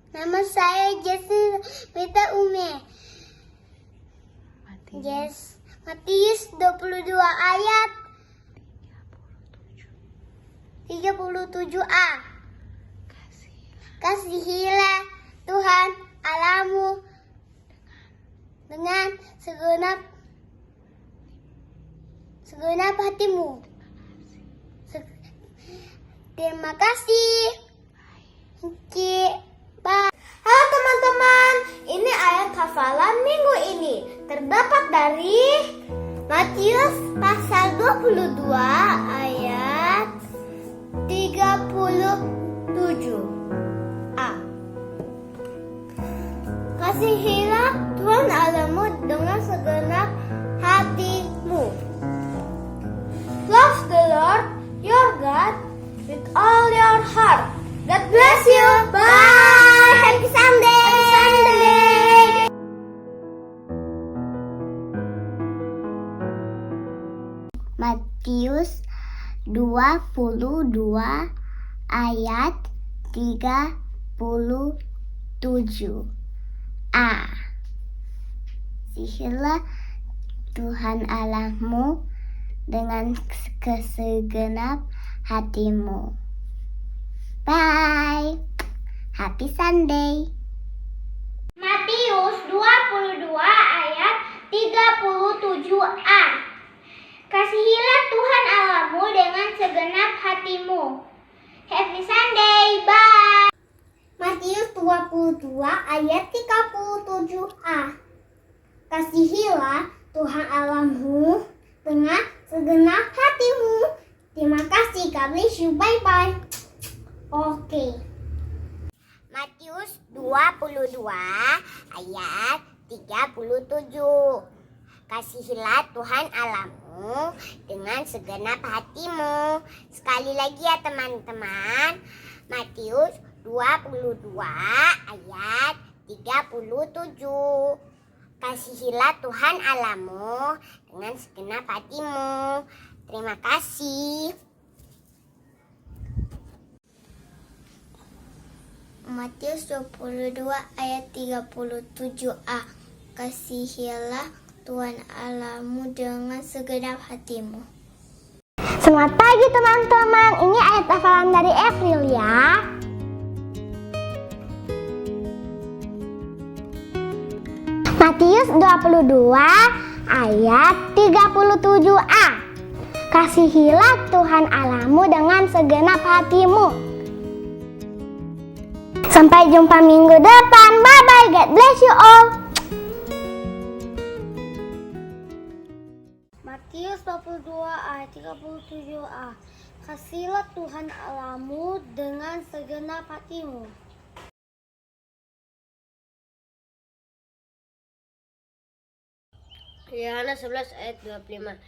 Nama saya Jessica Ume. Matius 22 ayat 37a. Kasihilah Tuhan Allahmu dengan segenap hatimu. Terima kasih. Halo teman-teman, ini ayat hafalan minggu ini terdapat dari Matius pasal 22 ayat 37a. Kasihilah Tuhan Allahmu dengan segenap hatimu. Love the Lord your God with all your heart. God bless you. Bye. Happy Sunday. Matius 22 ayat 37a. Kasihilah Tuhan Allahmu dengan segenap hatimu. Bye. Happy Sunday. Matius 22 ayat 37a. Kasihilah Tuhan Allahmu dengan segenap hatimu. Happy Sunday. Bye. Matius 22 ayat 37a. Kasihilah Tuhan Allahmu dengan segenap hatimu. Terima kasih. God bless you. Bye bye. Oke. Matius 22 ayat 37. Kasihilah Tuhan Allahmu dengan segenap hatimu. Sekali lagi ya teman-teman. Matius 22 ayat 37. Kasihilah Tuhan Allahmu dengan segenap hatimu. Terima kasih. Matius 22 ayat 37a. Kasihilah Tuhan Allahmu dengan segenap hatimu. Selamat pagi teman-teman. Ini ayat hafalan dari April ya. Matius 22 ayat 37a. Kasihilah Tuhan Allahmu dengan segenap hatimu. Sampai jumpa minggu depan. Bye bye. God bless you all. Matius 22 ayat 37a. Kasihilah Tuhan Allahmu dengan segenap hatimu. Yohanes 11 ayat 25.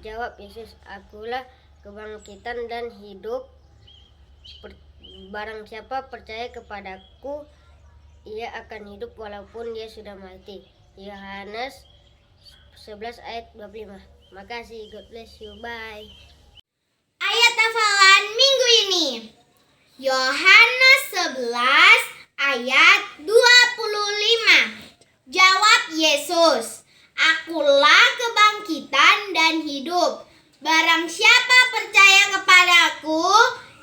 Jawab Yesus, akulah kebangkitan dan hidup. Barang siapa percaya kepadaku, ia akan hidup walaupun dia sudah mati. Yohanes 11 ayat 25. Makasih, God bless you, bye. Ayat hafalan minggu ini. Yohanes 11 ayat 25. Jawab Yesus, akulah kebangkitan dan hidup. Barang siapa percaya kepadaku,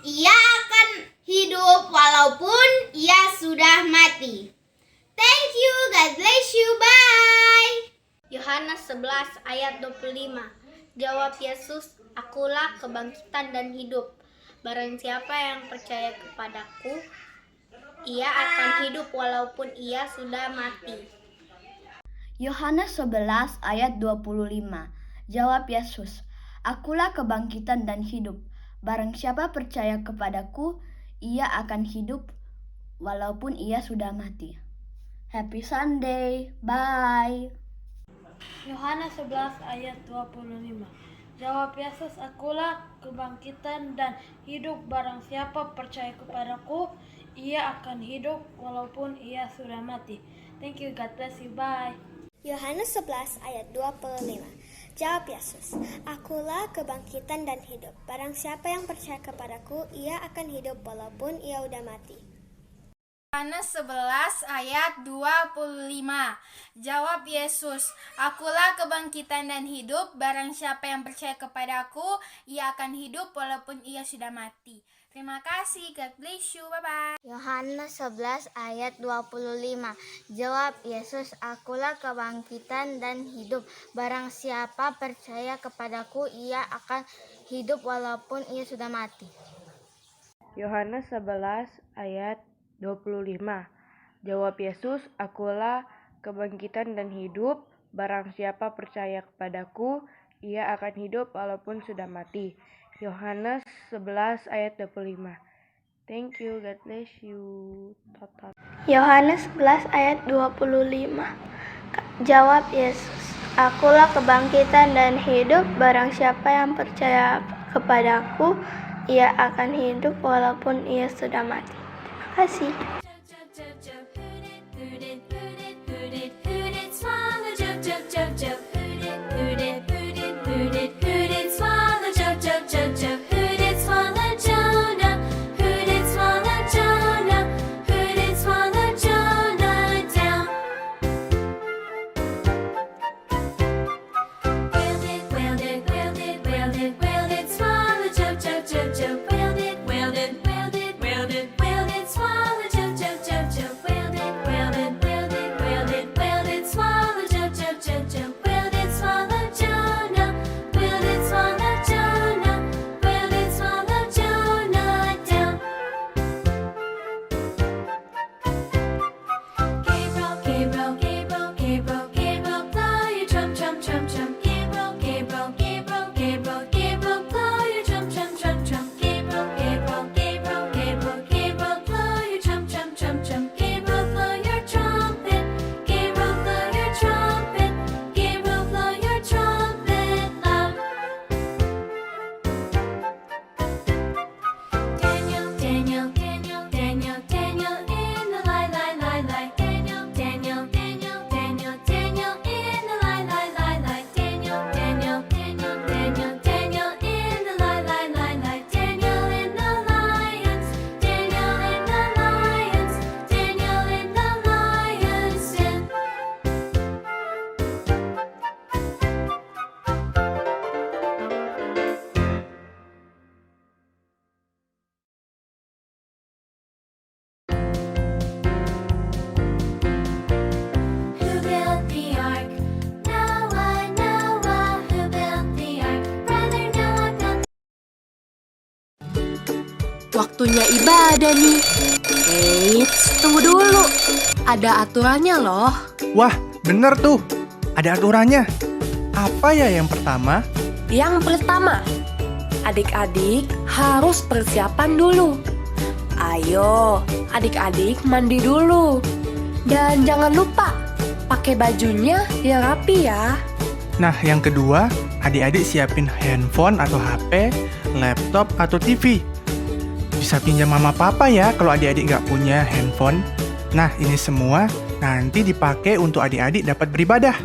ia akan hidup walaupun ayat 25. Jawab Yesus, "Akulah kebangkitan dan hidup. Barang siapa yang percaya kepadaku, ia akan hidup walaupun ia sudah mati." Yohanes 11 ayat 25. Jawab Yesus, "Akulah kebangkitan dan hidup. Barang siapa percaya kepadaku, ia akan hidup walaupun ia sudah mati." Happy Sunday. Bye. Yohanes 11 ayat 25. Jawab Yesus, "Akulah kebangkitan dan hidup. Barang siapa percaya kepadaku, ia akan hidup walaupun ia sudah mati." Thank you, God bless you, bye. Yohanes 11 ayat 25. Jawab Yesus, "Akulah kebangkitan dan hidup. Barang siapa yang percaya kepadaku, ia akan hidup walaupun ia udah mati." Yohanes 11 ayat 25. Jawab Yesus, "Akulah kebangkitan dan hidup. Barang siapa yang percaya kepadaku, ia akan hidup walaupun ia sudah mati." Terima kasih. God bless you. Bye-bye. Yohanes 11 ayat 25. Jawab Yesus, "Akulah kebangkitan dan hidup. Barang siapa percaya kepadaku, ia akan hidup walaupun ia sudah mati." Yohanes 11 ayat 25. Jawab Yesus, "Akulah kebangkitan dan hidup. Barang siapa percaya kepadaku, ia akan hidup walaupun sudah mati." Yohanes 11 ayat 25. Thank you, God bless you. Total. Yohanes 11 ayat 25. Jawab Yesus, "Akulah kebangkitan dan hidup. Barang siapa yang percaya kepadaku, ia akan hidup walaupun ia sudah mati." Terima kasih. Waktunya ibadah nih. Eits, tunggu dulu. Ada aturannya loh. Wah, bener tuh. Ada aturannya. Apa ya yang pertama? Yang pertama, adik-adik harus persiapan dulu. Ayo, adik-adik mandi dulu. Dan jangan lupa, pakai bajunya yang rapi ya. Nah, yang kedua, adik-adik siapin handphone atau HP, laptop atau TV. Bisa pinjam mama papa ya kalau adik-adik nggak punya handphone. Nah, ini semua nanti dipakai untuk adik-adik dapat beribadah.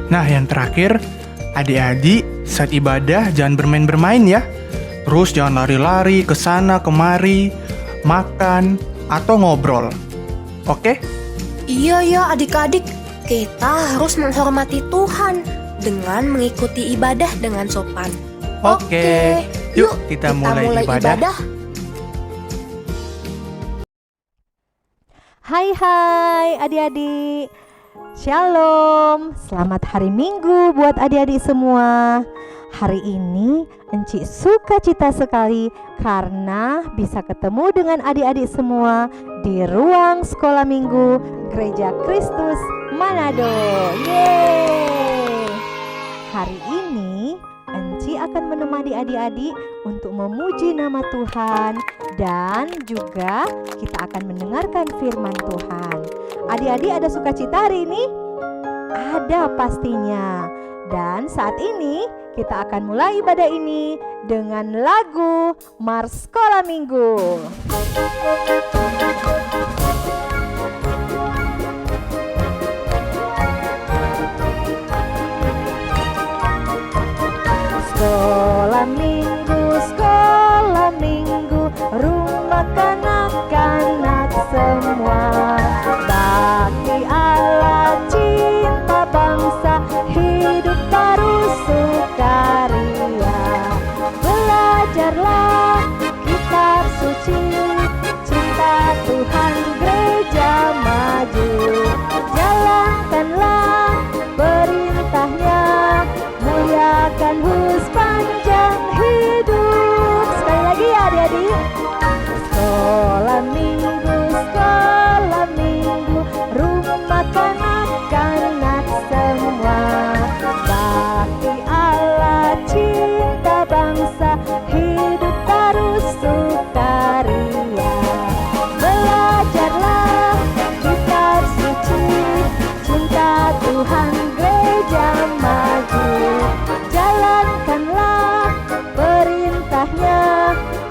Nah, yang terakhir, adik-adik saat ibadah jangan bermain-bermain ya. Terus jangan lari-lari ke sana kemari, makan, atau ngobrol. Oke? Iya ya adik-adik, kita harus menghormati Tuhan dengan mengikuti ibadah dengan sopan. Oke. Yuk kita mulai ibadah. Hai adik-adik. Shalom, selamat hari Minggu buat adik-adik semua. Hari ini Enci sukacita sekali karena bisa ketemu dengan adik-adik semua di ruang sekolah minggu Gereja Kristus Manado. Yeay! Hari ini Enci akan menemani adik-adik untuk memuji nama Tuhan dan juga kita akan mendengarkan firman Tuhan. Adik-adik ada sukacita hari ini? Ada pastinya. Dan saat ini kita akan mulai ibadah ini dengan lagu Mars Sekolah Minggu. Sekolah minggu, rumah kanak-kanak semua. Bakti Allah, cinta bangsa, hidup terus sukaria. Belajarlah kitab suci, cinta Tuhan gereja maju. Jalankanlah perintahnya, muliakan sepanjang hidup. Sekali lagi ya adik-adik. Sekolah minggu, rumah kanak-kanak semua. Bakti Allah, cinta bangsa, hidup terus sukaria. Belajarlah kitab suci, cinta Tuhan gereja maju. Jalankanlah perintahnya,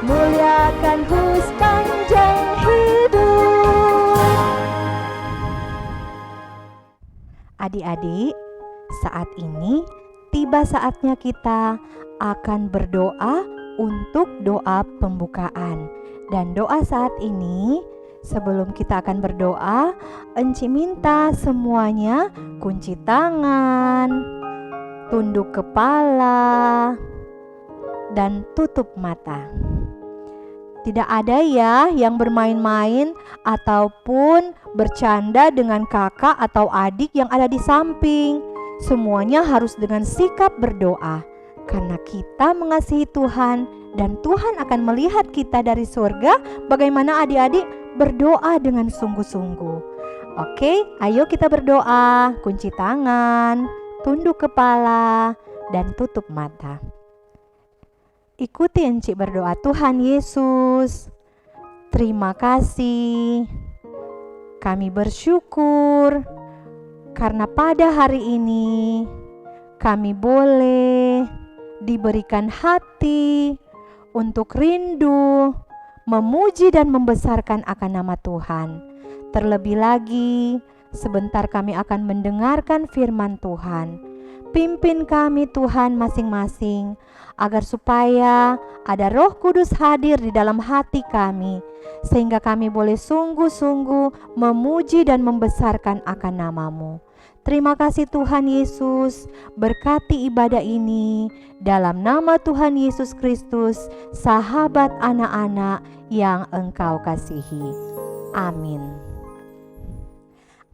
muliakan sepanjang hidup. Adik-adik, saat ini tiba saatnya kita akan berdoa untuk doa pembukaan. Dan doa saat ini, sebelum kita akan berdoa, Enci minta semuanya kunci tangan, tunduk kepala, dan tutup mata. Tidak ada ya yang bermain-main ataupun bercanda dengan kakak atau adik yang ada di samping. Semuanya harus dengan sikap berdoa, karena kita mengasihi Tuhan dan Tuhan akan melihat kita dari surga bagaimana adik-adik berdoa dengan sungguh-sungguh. Oke, ayo kita berdoa. Kunci tangan, tunduk kepala, dan tutup mata. Ikuti Enci berdoa. Tuhan Yesus, terima kasih. Kami bersyukur karena pada hari ini kami boleh diberikan hati untuk rindu, memuji dan membesarkan akan nama Tuhan. Terlebih lagi, sebentar kami akan mendengarkan firman Tuhan. Pimpin kami Tuhan masing-masing, agar supaya ada Roh Kudus hadir di dalam hati kami, sehingga kami boleh sungguh-sungguh memuji dan membesarkan akan nama-Mu. Terima kasih Tuhan Yesus, berkati ibadah ini dalam nama Tuhan Yesus Kristus, sahabat anak-anak yang Engkau kasihi. Amin.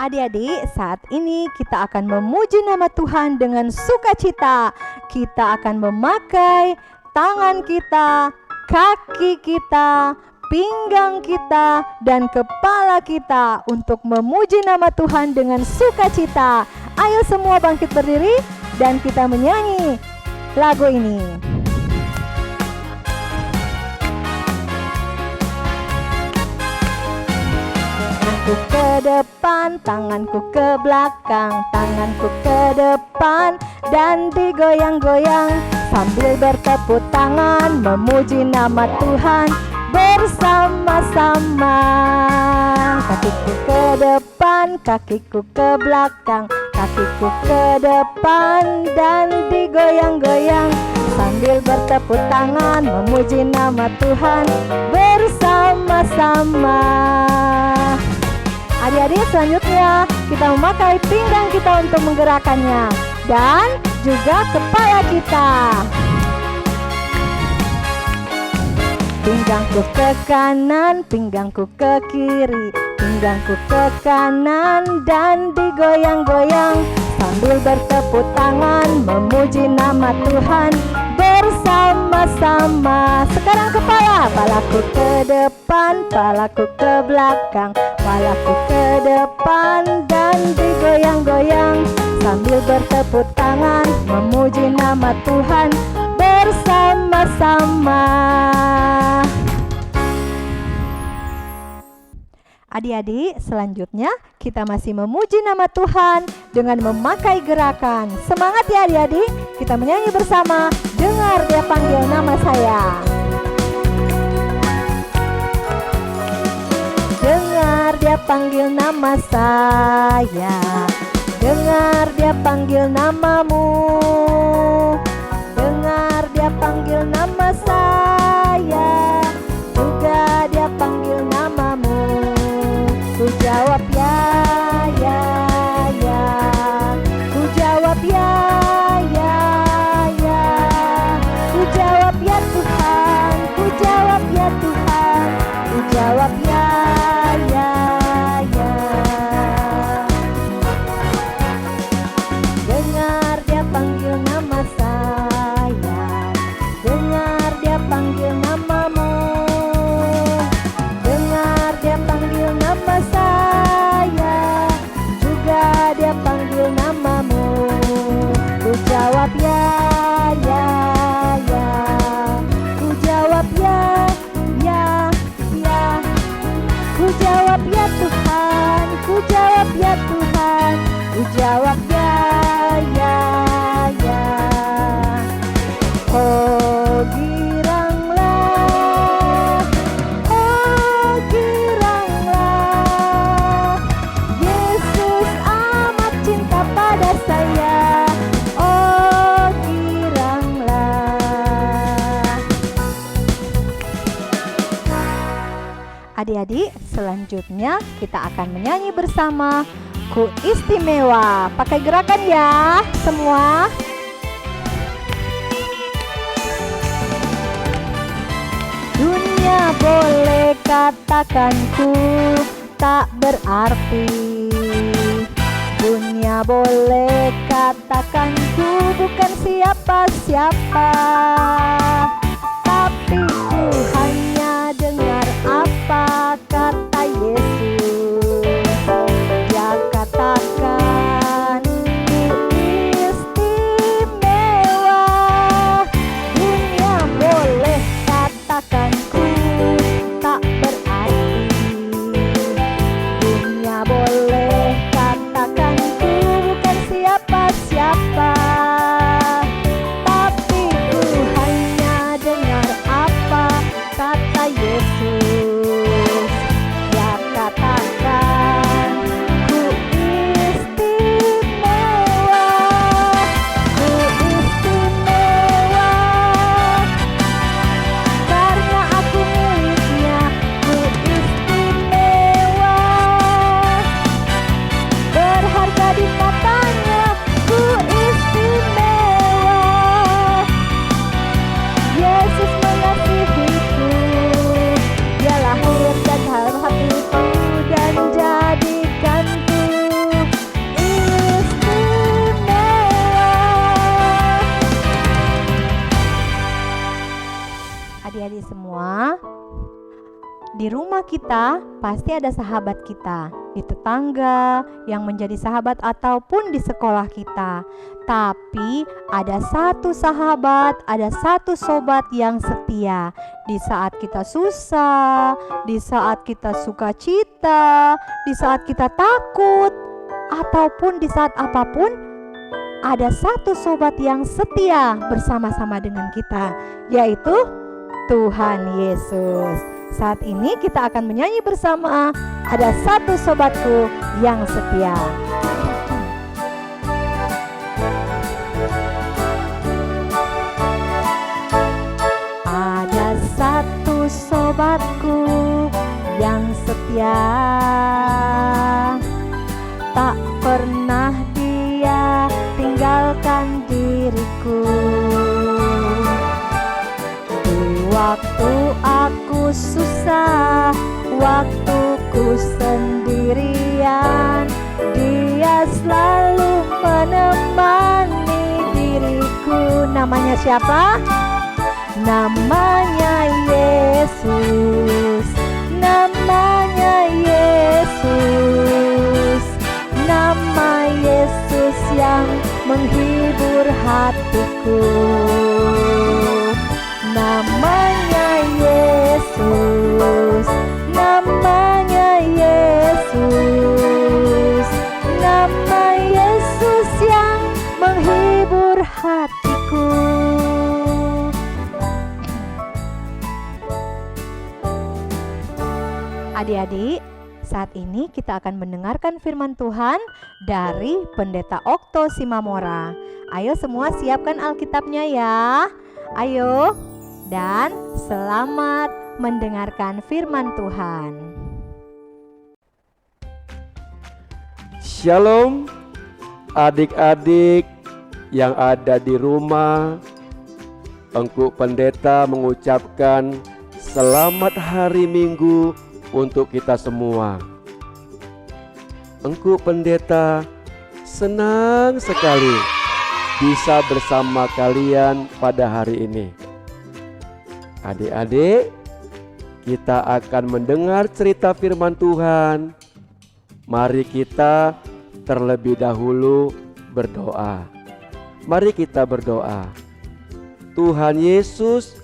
Adik-adik, saat ini kita akan memuji nama Tuhan dengan sukacita. Kita akan memakai tangan kita, kaki kita, pinggang kita, dan kepala kita untuk memuji nama Tuhan dengan sukacita. Ayo semua bangkit berdiri dan kita menyanyi lagu ini. Tanganku ke depan, tanganku ke belakang, tanganku ke depan dan digoyang-goyang sambil bertepuk tangan memuji nama Tuhan bersama-sama. Kakiku ke depan, kakiku ke belakang, kakiku ke depan dan digoyang-goyang sambil bertepuk tangan memuji nama Tuhan bersama-sama. Adik-adik, selanjutnya kita memakai pinggang kita untuk menggerakkannya dan juga kepala kita. Pinggangku ke kanan, pinggangku ke kiri, pinggangku ke kanan dan digoyang-goyang sambil bertepuk tangan memuji nama Tuhan bersama-sama. Sekarang kepala, palaku ke depan, palaku ke belakang, palaku ke depan dan digoyang-goyang sambil bertepuk tangan memuji nama Tuhan bersama-sama. Adik-adik, selanjutnya kita masih memuji nama Tuhan dengan memakai gerakan. Semangat ya adik-adik, kita menyanyi bersama. Dengar dia panggil nama saya. Dengar dia panggil nama saya. Dengar dia panggil namamu. Dengar dia panggil nama saya. Juga dia panggil namamu. Ku jawab ya, ya, ya. Ku jawab ya, ya, ya. Ku jawab ya Tuhan. Ku jawab ya Tuhan. Ku jawab ya, ya, ya. Dengar dia panggil nama saya. Dengar dia panggil namamu. Dengar dia panggil nama saya. Juga dia panggil namamu. Ku jawab ya, ya, ya. Ku jawab ya, ya, ya. Ku jawab ya Tuhan. Ku jawab ya Tuhan. Ku jawab ya, ya, ya. Oh giranglah, oh giranglah, Yesus amat cinta pada saya. Oh giranglah. Adik-adik, selanjutnya kita akan menyanyi bersama Ku Istimewa. Pakai gerakan ya semua. Dunia boleh katakan ku tak berarti. Dunia boleh katakan ku bukan siapa-siapa. Tapi ku hanya dengar apa kata Yesus. Dia katakan ku istimewa. Dunia boleh katakan ku tak berarti. Dunia boleh katakan ku bukan siapa-siapa. Tapi ku hanya dengar apa kata Yesus. Dia katakan ku istimewa. Ku istimewa karena aku miliknya. Ku istimewa, berharga di matanya. Ku istimewa, Yesus mengasihiku. Dia lahir dan dalam hatiku dan jadikanku istimewa. Adik-adik semua, di rumah kita pasti ada sahabat kita, di tetangga yang menjadi sahabat ataupun di sekolah kita. Tapi ada satu sahabat, ada satu sobat yang setia. Di saat kita susah, di saat kita sukacita, di saat kita takut, ataupun di saat apapun, ada satu sobat yang setia bersama-sama dengan kita, yaitu Tuhan Yesus. Saat ini kita akan menyanyi bersama. Ada satu sobatku yang setia. Ada satu sobatku yang setia, tak pernah dia tinggalkan diriku. Di waktu aku susah, waktuku sendirian, Dia selalu menemani diriku. Namanya siapa? Namanya Yesus, namanya Yesus, nama Yesus yang menghibur hatiku. Namanya Yesus, namanya Yesus, nama Yesus yang menghibur hatiku. Adik-adik, saat ini kita akan mendengarkan firman Tuhan dari Pendeta Okto Simamora. Ayo semua siapkan Alkitabnya ya. Ayo, dan selamat mendengarkan firman Tuhan. Shalom adik-adik yang ada di rumah. Engku Pendeta mengucapkan selamat hari Minggu untuk kita semua. Engku Pendeta senang sekali bisa bersama kalian pada hari ini. Adik-adik, kita akan mendengar cerita firman Tuhan. Mari kita terlebih dahulu berdoa. Mari kita berdoa. Tuhan Yesus,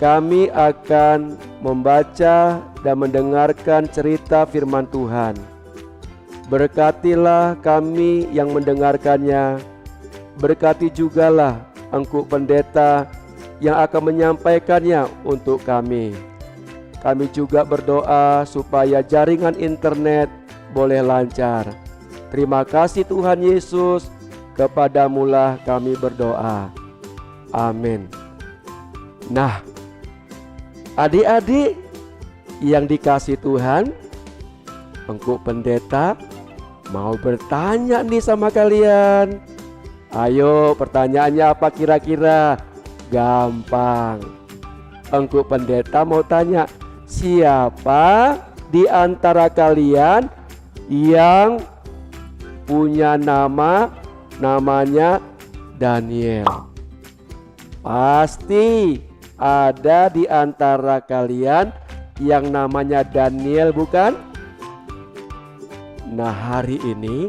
kami akan membaca dan mendengarkan cerita firman Tuhan. Berkatilah kami yang mendengarkannya. Berkati jugalah Engku Pendeta yang akan menyampaikannya untuk kami. Kami juga berdoa supaya jaringan internet boleh lancar. Terima kasih Tuhan Yesus, kepadamulah kami berdoa. Amin. Nah, adik-adik yang dikasih Tuhan, Engku Pendeta mau bertanya nih sama kalian. Ayo, pertanyaannya apa kira-kira? Gampang. Engku Pendeta mau tanya, siapa di antara kalian yang punya namanya Daniel? Pasti ada di antara kalian yang namanya Daniel, bukan? Nah, hari ini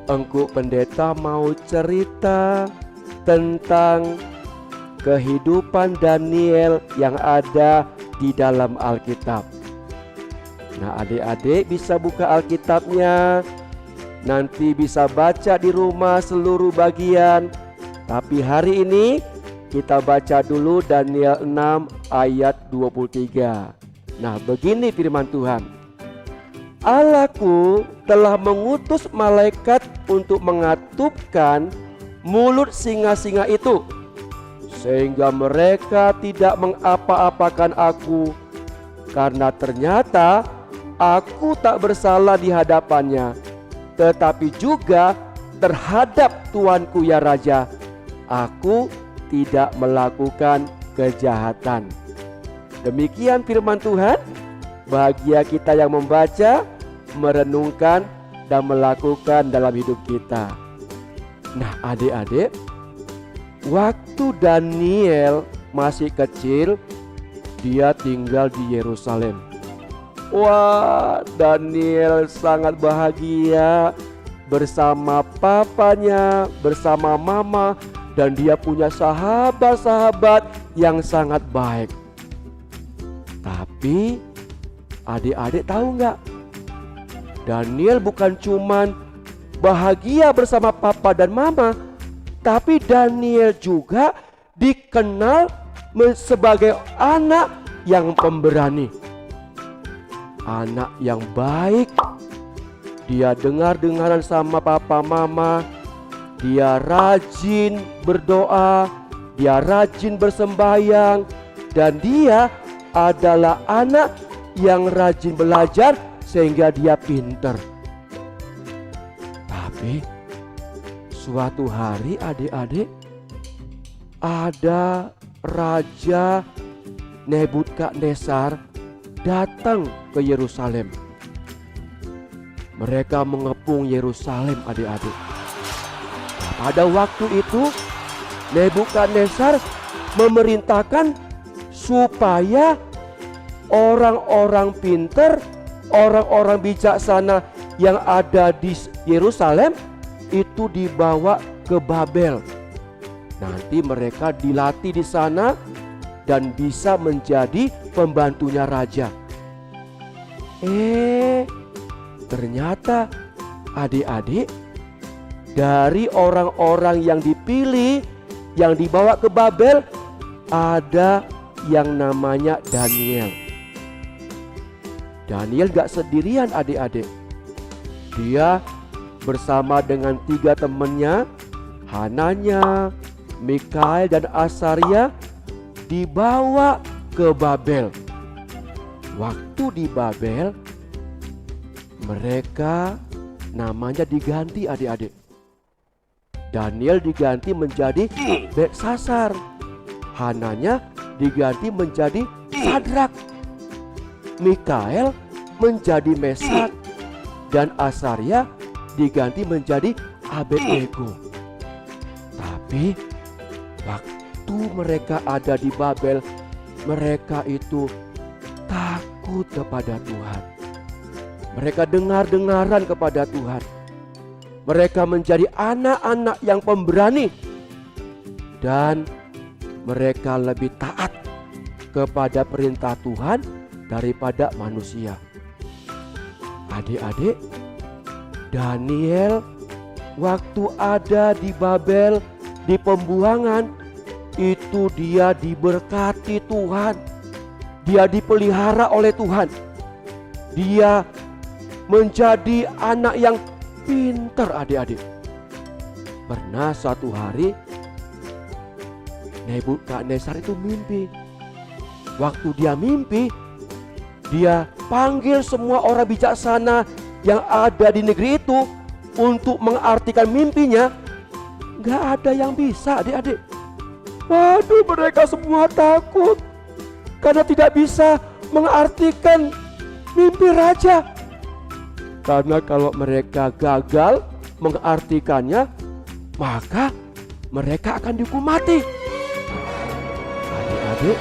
Engku Pendeta mau cerita tentang kehidupan Daniel yang ada di dalam Alkitab. Nah, adik-adik bisa buka Alkitabnya, nanti bisa baca di rumah seluruh bagian. Tapi hari ini kita baca dulu Daniel 6 ayat 23. Nah, begini firman Tuhan. Allahku telah mengutus malaikat untuk mengatupkan mulut singa-singa itu, sehingga mereka tidak mengapa-apakan aku, karena ternyata aku tak bersalah di hadapannya, tetapi juga terhadap tuanku ya Raja, aku tidak melakukan kejahatan. Demikian firman Tuhan. Bahagia kita yang membaca, merenungkan, dan melakukan dalam hidup kita. Nah, adik-adik, waktu Daniel masih kecil, dia tinggal di Yerusalem. Wah, Daniel sangat bahagia bersama papanya, bersama mama, dan dia punya sahabat-sahabat yang sangat baik. Tapi adik-adik tahu nggak? Daniel bukan cuman bahagia bersama papa dan mama, tapi Daniel juga dikenal sebagai anak yang pemberani, anak yang baik. Dia dengar-dengaran sama papa mama, dia rajin berdoa, dia rajin bersembahyang, dan dia adalah anak yang rajin belajar sehingga dia pintar. Tapi suatu hari adik-adik, ada Raja Nebukadnezar datang ke Yerusalem. Mereka mengepung Yerusalem, adik-adik. Pada waktu itu Nebukadnezar memerintahkan supaya orang-orang pintar, orang-orang bijaksana yang ada di Yerusalem itu dibawa ke Babel. Nanti mereka dilatih di sana dan bisa menjadi pembantunya raja. Ternyata adik-adik, dari orang-orang yang dipilih, yang dibawa ke Babel, ada yang namanya Daniel. Daniel gak sendirian, adik-adik. Dia bersama dengan 3 temannya, Hananya, Mikael, dan Asaria, dibawa ke Babel. Waktu di Babel, mereka namanya diganti, adik-adik. Daniel diganti menjadi Beltsasar, Hananya diganti menjadi Sadrak, Mikael menjadi Mesak, dan Asaria diganti menjadi Abednego. Tapi waktu mereka ada di Babel, mereka itu takut kepada Tuhan. Mereka dengar-dengaran kepada Tuhan. Mereka menjadi anak-anak yang pemberani, dan mereka lebih taat kepada perintah Tuhan daripada manusia. Adik-adik, Daniel waktu ada di Babel, di pembuangan, itu dia diberkati Tuhan. Dia dipelihara oleh Tuhan. Dia menjadi anak yang pintar, adik-adik. Pernah suatu hari Nebukadnezar itu mimpi. Waktu dia mimpi, dia panggil semua orang bijaksana yang ada di negeri itu untuk mengartikan mimpinya. Gak ada yang bisa, adik-adik. Waduh, mereka semua takut karena tidak bisa mengartikan mimpi raja. Karena kalau mereka gagal mengartikannya, maka mereka akan dihukum mati. Adik-adik,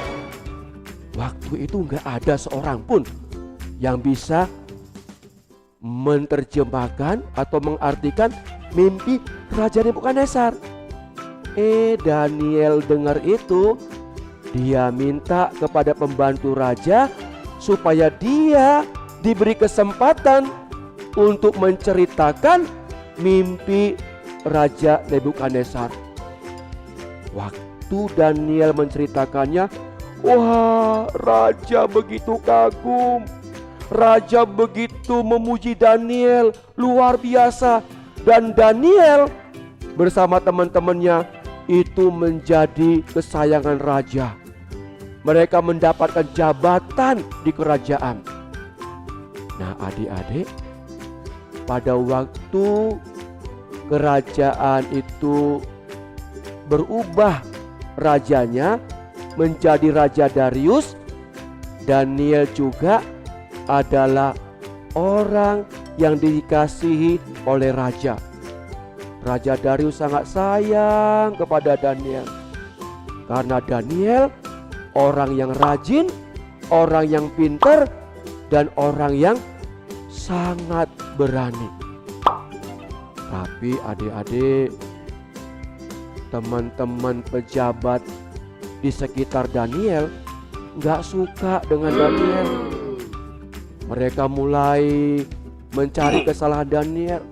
waktu itu gak ada seorang pun yang bisa menerjemahkan atau mengartikan mimpi Raja Nebukadnezar. Daniel dengar itu, dia minta kepada pembantu raja supaya dia diberi kesempatan untuk menceritakan mimpi Raja Nebukadnezar. Waktu Daniel menceritakannya, wah, raja begitu kagum. Raja begitu memuji Daniel, luar biasa. Dan Daniel bersama teman-temannya itu menjadi kesayangan raja. Mereka mendapatkan jabatan di kerajaan. Nah, adik-adik, pada waktu kerajaan itu berubah rajanya menjadi Raja Darius, Daniel juga adalah orang yang dikasihi oleh raja. Raja Darius sangat sayang kepada Daniel, karena Daniel orang yang rajin, orang yang pintar, dan orang yang sangat berani. Tapi adik-adik, teman-teman pejabat di sekitar Daniel gak suka dengan Daniel. Mereka mulai mencari kesalahan Daniel.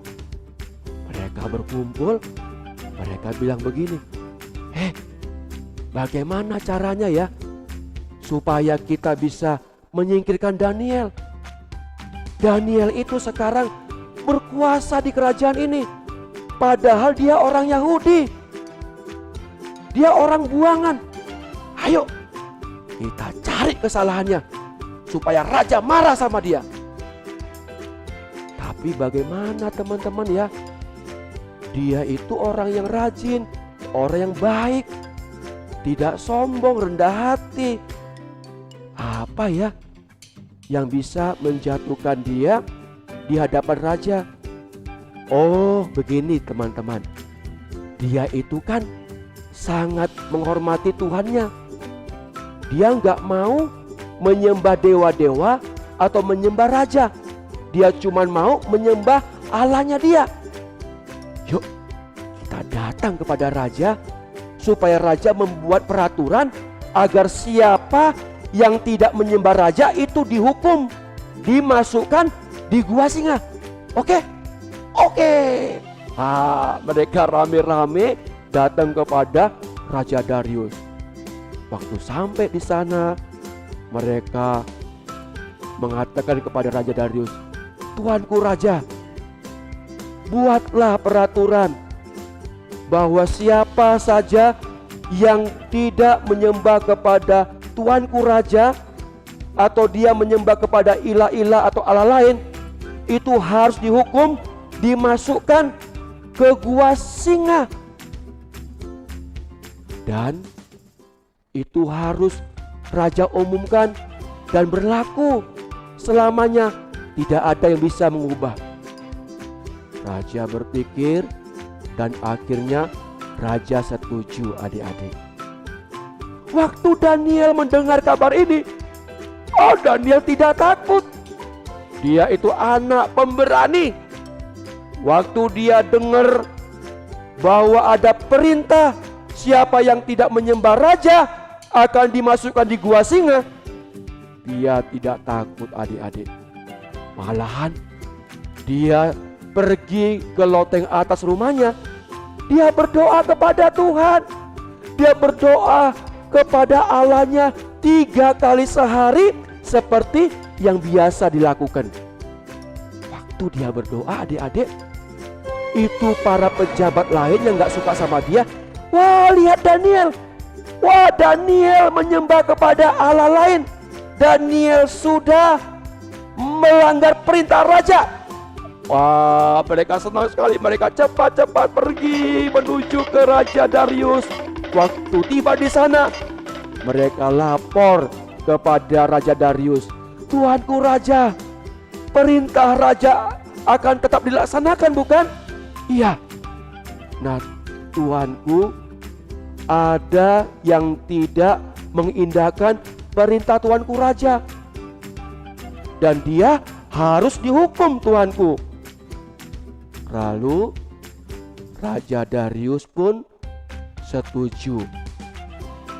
Mereka berkumpul, mereka bilang begini, bagaimana caranya ya supaya kita bisa menyingkirkan Daniel? Daniel itu sekarang berkuasa di kerajaan ini, padahal dia orang Yahudi. Dia orang buangan. Ayo kita cari kesalahannya supaya raja marah sama dia. Tapi bagaimana teman-teman ya? Dia itu orang yang rajin, orang yang baik, tidak sombong, rendah hati. apa ya yang bisa menjatuhkan dia di hadapan raja? Oh, begini teman-teman. Dia itu kan sangat menghormati Tuhannya. Dia nggak mau menyembah dewa-dewa atau menyembah raja. Dia cuma mau menyembah Allahnya dia. Yuk, kita datang kepada raja supaya raja membuat peraturan agar siapa yang tidak menyembah raja itu dihukum, dimasukkan di gua singa. Oke? Oke. Mereka rame-rame datang kepada Raja Darius. Waktu sampai di sana, mereka mengatakan kepada Raja Darius, "Tuanku Raja, buatlah peraturan bahwa siapa saja yang tidak menyembah kepada Tuanku Raja atau dia menyembah kepada ilah-ilah atau Allah lain, itu harus dihukum, dimasukkan ke gua singa. Dan itu harus raja umumkan dan berlaku selamanya, tidak ada yang bisa mengubah." Raja berpikir dan akhirnya raja setuju, adik-adik. Waktu Daniel mendengar kabar ini, Daniel tidak takut. Dia itu anak pemberani. Waktu dia dengar bahwa ada perintah siapa yang tidak menyembah raja akan dimasukkan di gua singa, dia tidak takut, adik-adik. Malahan dia pergi ke loteng atas rumahnya. Dia berdoa kepada Tuhan. Dia berdoa kepada Allahnya 3 kali sehari seperti yang biasa dilakukan. Waktu dia berdoa, adik-adik, itu para pejabat lain yang gak suka sama dia. Wah, lihat Daniel. Wah, Daniel menyembah kepada Allah lain. Daniel sudah melanggar perintah raja. Wah, mereka senang sekali. Mereka cepat-cepat pergi menuju ke Raja Darius. Waktu tiba di sana, mereka lapor kepada Raja Darius, "Tuanku Raja, perintah raja akan tetap dilaksanakan, bukan?" "Iya." "Nah, tuanku, ada yang tidak mengindahkan perintah tuanku raja, dan dia harus dihukum, tuanku." Lalu Raja Darius pun setuju.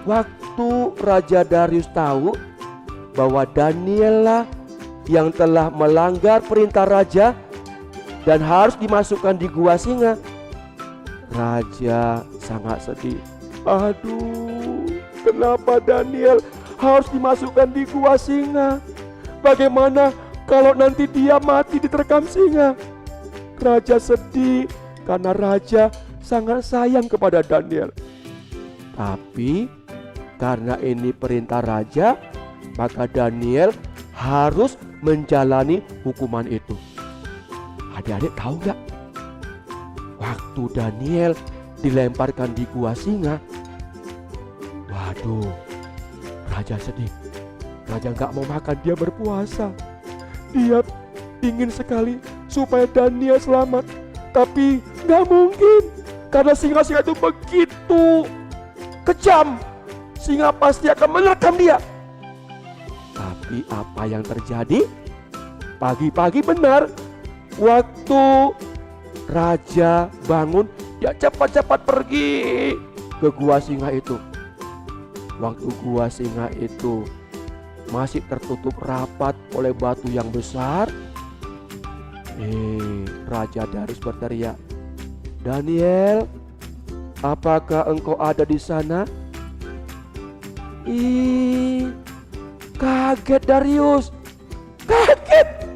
Waktu Raja Darius tahu bahwa Daniel lah yang telah melanggar perintah raja dan harus dimasukkan di gua singa, raja sangat sedih. Aduh, kenapa Daniel harus dimasukkan di gua singa? Bagaimana kalau nanti dia mati diterkam singa? Raja sedih karena raja sangat sayang kepada Daniel. Tapi karena ini perintah raja, maka Daniel harus menjalani hukuman itu. Adik-adik tahu gak? Waktu Daniel dilemparkan di gua singa, waduh, raja sedih. Raja gak mau makan, dia berpuasa. Dia ingin sekali supaya Daniel selamat, tapi gak mungkin karena singa-singa itu begitu kejam. Singa pasti akan menerkam dia. Tapi apa yang terjadi? Pagi-pagi benar, waktu raja bangun, dia cepat-cepat pergi ke gua singa itu. Waktu gua singa itu masih tertutup rapat oleh batu yang besar, Raja Darius berteriak, "Daniel, apakah engkau ada di sana?" Kaget Darius. Kaget.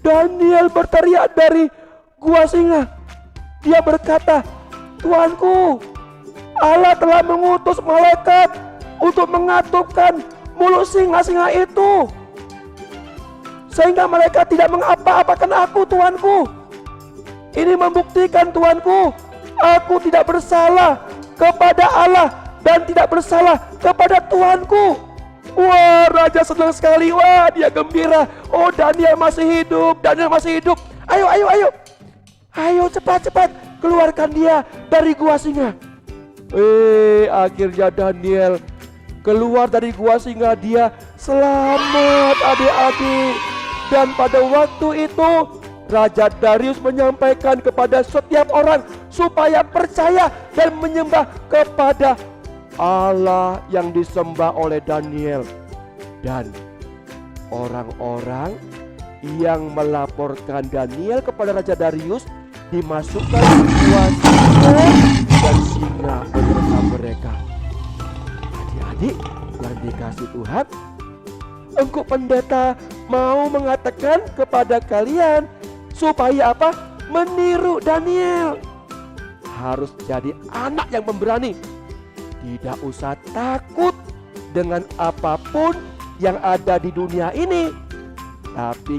Daniel berteriak dari gua singa. Dia berkata, "Tuanku, Allah telah mengutus malaikat untuk mengatupkan mulut singa-singa itu, sehingga mereka tidak mengapa-apakan aku, tuanku. Ini membuktikan, tuanku, aku tidak bersalah kepada Allah dan tidak bersalah kepada tuanku." Wah, raja senang sekali. Wah, dia gembira. Oh, Daniel masih hidup, Daniel masih hidup. Ayo, ayo, ayo. Ayo cepat, cepat. Keluarkan dia dari gua singa. Akhirnya Daniel keluar dari gua singa. Dia selamat, adik-adik. Dan pada waktu itu Raja Darius menyampaikan kepada setiap orang supaya percaya dan menyembah kepada Allah yang disembah oleh Daniel. Dan orang-orang yang melaporkan Daniel kepada Raja Darius dimasukkan ke gua singa dan singa bersama mereka. Adik-adik yang dikasih Tuhan, engkau pendeta mau mengatakan kepada kalian supaya apa? Meniru Daniel. Harus jadi anak yang pemberani. Tidak usah takut dengan apapun yang ada di dunia ini. Tapi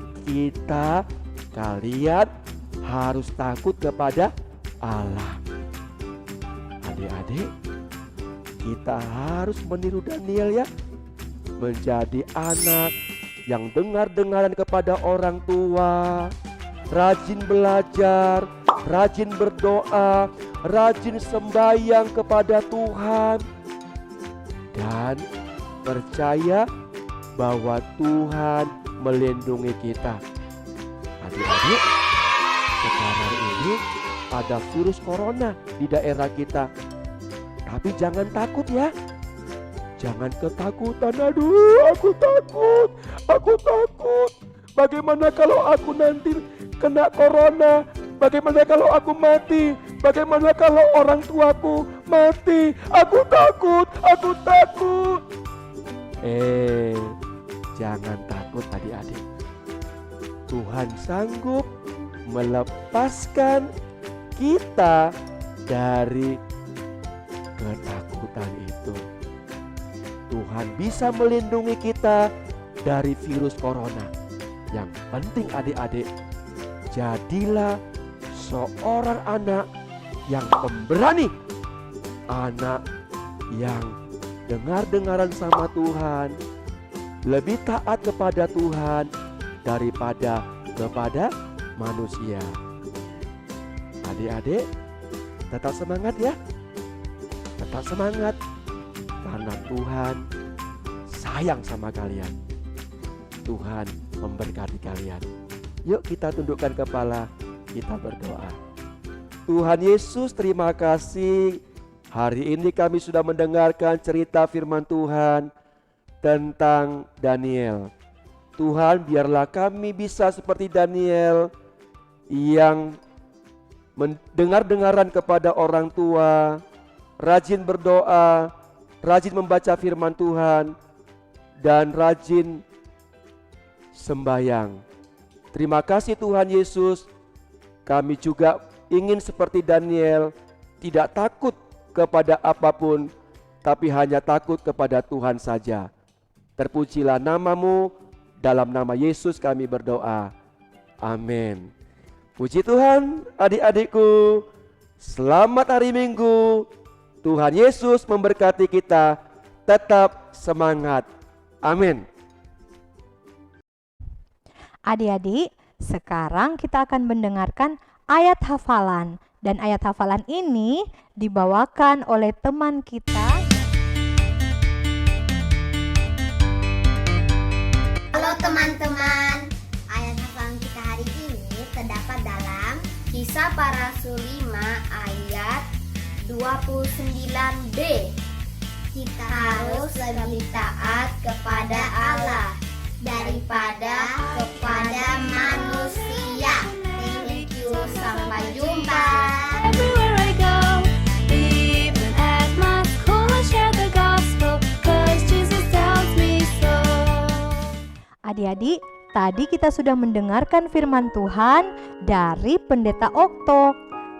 kalian harus takut kepada Allah. Adik-adik, kita harus meniru Daniel ya. Menjadi anak yang dengar-dengaran kepada orang tua, rajin belajar, rajin berdoa, rajin sembahyang kepada Tuhan, dan percaya bahwa Tuhan melindungi kita. Adik-adik, sekarang ini ada virus corona di daerah kita. Tapi jangan takut ya. Jangan ketakutan. Aduh, aku takut. Bagaimana kalau aku nanti kena corona? Bagaimana kalau aku mati? Bagaimana kalau orang tuaku mati? Aku takut. Jangan takut adik-adik. Tuhan sanggup melepaskan kita dari ketakutan itu. Tuhan bisa melindungi kita dari virus corona. Yang penting adik-adik, jadilah seorang anak yang pemberani, anak yang dengar-dengaran sama Tuhan, lebih taat kepada Tuhan daripada kepada manusia. Adik-adik, tetap semangat ya. Tetap semangat karena Tuhan sayang sama kalian. Tuhan memberkati kalian. Yuk kita tundukkan kepala, kita berdoa. Tuhan Yesus, terima kasih. Hari ini kami sudah mendengarkan cerita firman Tuhan tentang Daniel. Tuhan, biarlah kami bisa seperti Daniel yang mendengar-dengaran kepada orang tua, rajin berdoa, rajin membaca firman Tuhan, dan rajin sembahyang. Terima kasih Tuhan Yesus. Kami juga ingin seperti Daniel, tidak takut kepada apapun, tapi hanya takut kepada Tuhan saja. Terpujilah nama-Mu, dalam nama Yesus kami berdoa. Amin. Puji Tuhan, adik-adikku. Selamat hari Minggu. Tuhan Yesus memberkati kita. Tetap semangat. Amin. Adik-adik, sekarang kita akan mendengarkan ayat hafalan. Dan ayat hafalan ini dibawakan oleh teman kita. Halo teman-teman, ayat hafalan kita hari ini terdapat dalam Kisah Para Rasul 5 ayat 29b. Kita harus lebih taat kepada Allah daripada kepada manusia. Thank you, sampai jumpa. Everywhere I go, even at my school, I share the gospel, 'cause Jesus tells me so. Adik-adik, tadi kita sudah mendengarkan firman Tuhan dari Pendeta Okto.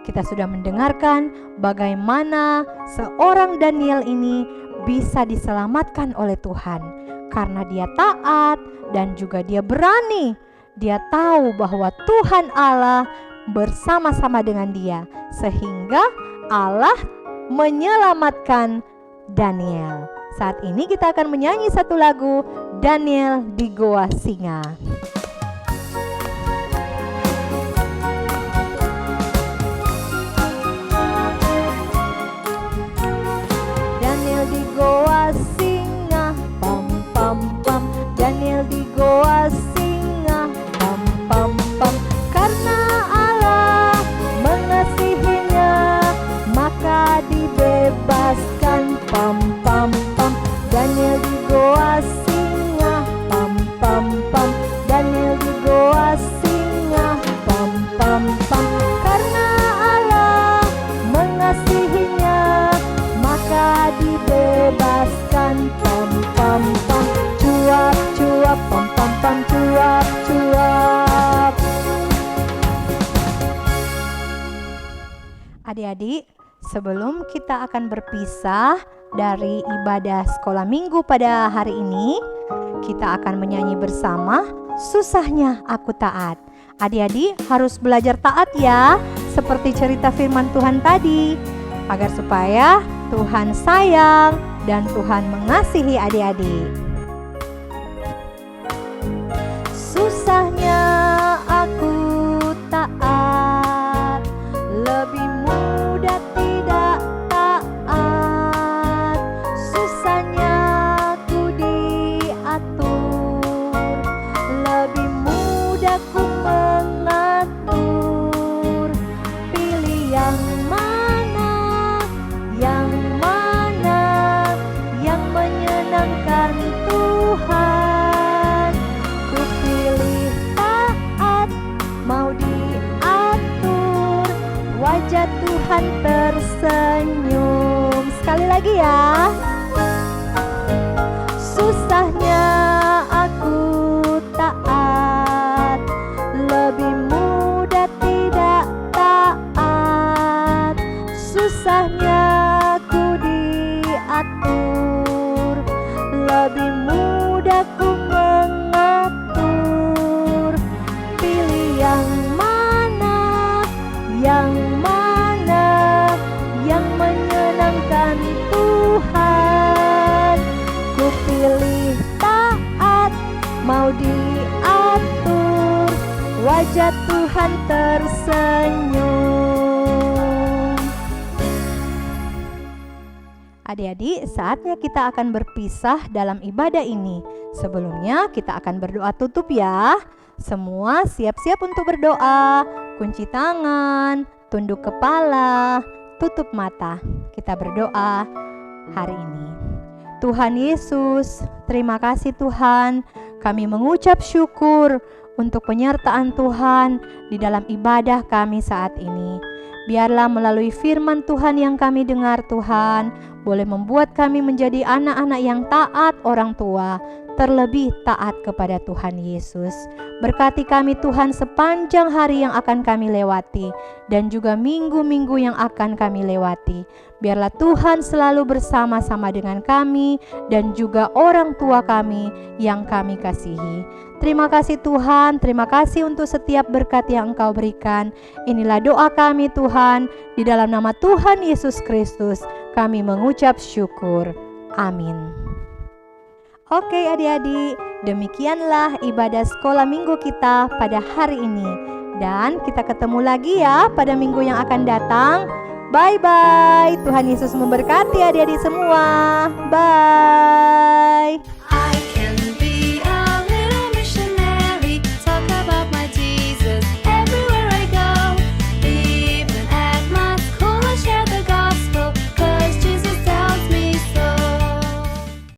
Kita sudah mendengarkan bagaimana seorang Daniel ini bisa diselamatkan oleh Tuhan karena dia taat dan juga dia berani. Dia tahu bahwa Tuhan Allah bersama-sama dengan dia, sehingga Allah menyelamatkan Daniel. Saat ini kita akan menyanyi satu lagu Daniel di Goa Singa. Daniel di Goa Singa, pam pam pam. Daniel di Goa Singa, pam pam pam. Karena Allah mengasihinya, maka dibebaskan, pam pam pam. Daniel di Goa Singa, pam pam pam. Daniel di Goa Singa, pam pam pam. Karena Allah mengasihinya, maka dibebaskan, pam pam pam. Cuap cuap, pam pam pam. Cuap cuap. Adik-adik, sebelum kita akan berpisah dari ibadah sekolah minggu pada hari ini, kita akan menyanyi bersama Susahnya Aku Taat. Adik-adik harus belajar taat ya, seperti cerita firman Tuhan tadi, agar supaya Tuhan sayang dan Tuhan mengasihi adik-adik. Susahnya aku taat, lebih mudah tidak taat. Susahnya ku diatur, lebih mudah ku mengatur. Pilih yang mana, yang mana yang menyenangkan Tuhan. Ku pilih taat, mau diatur, wajah Tuhan tersenyum. Sekali lagi ya. Susahnya aku taat, lebih mudah tidak taat. Susahnya ku diatur, lebih mudah ku mengatur. Pilih yang mana, yang mana yang menyenangkan Tuhan. Ku pilih taat, mau diatur, wajah Tuhan tersenyum. Adik-adik, saatnya kita akan berpisah dalam ibadah ini. Sebelumnya kita akan berdoa tutup ya. Semua siap-siap untuk berdoa. Kunci tangan, tunduk kepala, tutup mata. Kita berdoa hari ini. Tuhan Yesus, terima kasih Tuhan. Kami mengucap syukur untuk penyertaan Tuhan di dalam ibadah kami saat ini. Biarlah melalui firman Tuhan yang kami dengar Tuhan, boleh membuat kami menjadi anak-anak yang taat orang tua, terlebih taat kepada Tuhan Yesus. Berkati kami Tuhan sepanjang hari yang akan kami lewati, dan juga minggu-minggu yang akan kami lewati. Biarlah Tuhan selalu bersama-sama dengan kami, dan juga orang tua kami yang kami kasihi. Terima kasih Tuhan, terima kasih untuk setiap berkat yang Engkau berikan. Inilah doa kami Tuhan, di dalam nama Tuhan Yesus Kristus kami mengucap syukur. Amin. Oke adik-adik, demikianlah ibadah sekolah minggu kita pada hari ini. Dan kita ketemu lagi ya pada minggu yang akan datang. Bye-bye. Tuhan Yesus memberkati adik-adik semua. Bye.